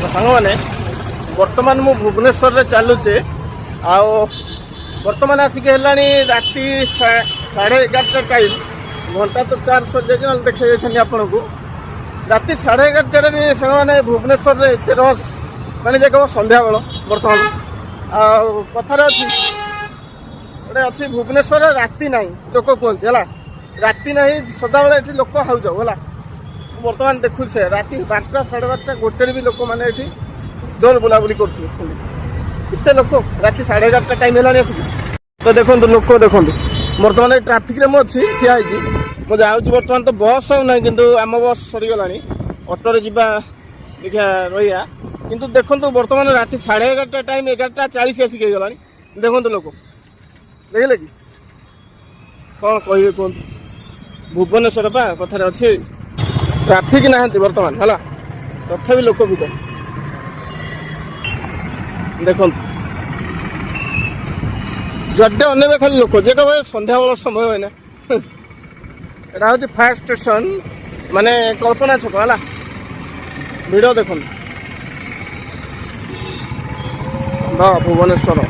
ସାଙ୍ଗମାନେ ବର୍ତ୍ତମାନ ମୁଁ ଭୁବନେଶ୍ୱରରେ ଚାଲୁଛେ ଆଉ ବର୍ତ୍ତମାନ ଆସିକି ହେଲାଣି ରାତି 11:30 ଟାଇମ୍ ଘଣ୍ଟା ତ 4 ସରିଯାଇଛି ନହେଲେ ଦେଖାଇ ଯାଇଛନ୍ତି ଆପଣଙ୍କୁ ରାତି 11:30ଟାରେ ବି ସେମାନେ ଭୁବନେଶ୍ୱରରେ ଏତେ ରସ୍ ମାନେ ଯେ କେବଳ ସନ୍ଧ୍ୟାବେଳ ବର୍ତ୍ତମାନ ଆଉ କଥାରେ ଅଛି ଗୋଟେ ଅଛି ଭୁବନେଶ୍ୱରରେ ରାତି ନାହିଁ ଲୋକ କୁହନ୍ତି ହେଲା ରାତି ନାହିଁ ସଦାବେଳେ ଏଠି ଲୋକ ହାଉଯାଉ ହେଲା ବର୍ତ୍ତମାନ ଦେଖୁଛେ ରାତି 12ଟା 12:30 ଗୋଟେରେ ବି ଲୋକମାନେ ଏଠି ଜୋର ବୁଲାବୁଲି କରୁଥିବେ କେତେ ଲୋକ ରାତି 11:30 ଟାଇମ୍ ହେଲାଣି ଆସିକି ତ ଦେଖନ୍ତୁ ଲୋକ ଦେଖନ୍ତୁ ବର୍ତ୍ତମାନ ଏଇ ଟ୍ରାଫିକରେ ମୁଁ ଅଛି ଠିଆ ହେଇଛି ମୁଁ ଯାଉଛି ବର୍ତ୍ତମାନ ତ ବସ୍ ଆଉ ନାହିଁ କିନ୍ତୁ ଆମ ବସ୍ ସରିଗଲାଣି ଅଟୋରେ ଯିବା ଦେଖିଆ ରହିବା କିନ୍ତୁ ଦେଖନ୍ତୁ ବର୍ତ୍ତମାନ ରାତି 11:30 ଟାଇମ୍ 11:40 ଆସିକି ହେଇଗଲାଣି ଦେଖନ୍ତୁ ଲୋକ ଦେଖିଲେ କି କ'ଣ କହିବେ କୁହନ୍ତୁ ଭୁବନେଶ୍ୱର ପା କଥାରେ ଅଛି ଟ୍ରାଫିକ ନାହାନ୍ତି ବର୍ତ୍ତମାନ ହେଲା ତଥାପି ଲୋକ ଭିଡ଼ ଦେଖନ୍ତୁ ଯୁଆଡ଼େ ଅନେକ ଖାଲି ଲୋକ ଯେ କେବେ ସନ୍ଧ୍ୟାବେଳ ସମୟ ହୁଏନା ଏଇଟା ହେଉଛି ଫାୟାର ଷ୍ଟେସନ ମାନେ କଳ୍ପନା ଛକ ହେଲା ଭିଡ଼ ଦେଖନ୍ତୁ ଭୁବନେଶ୍ୱର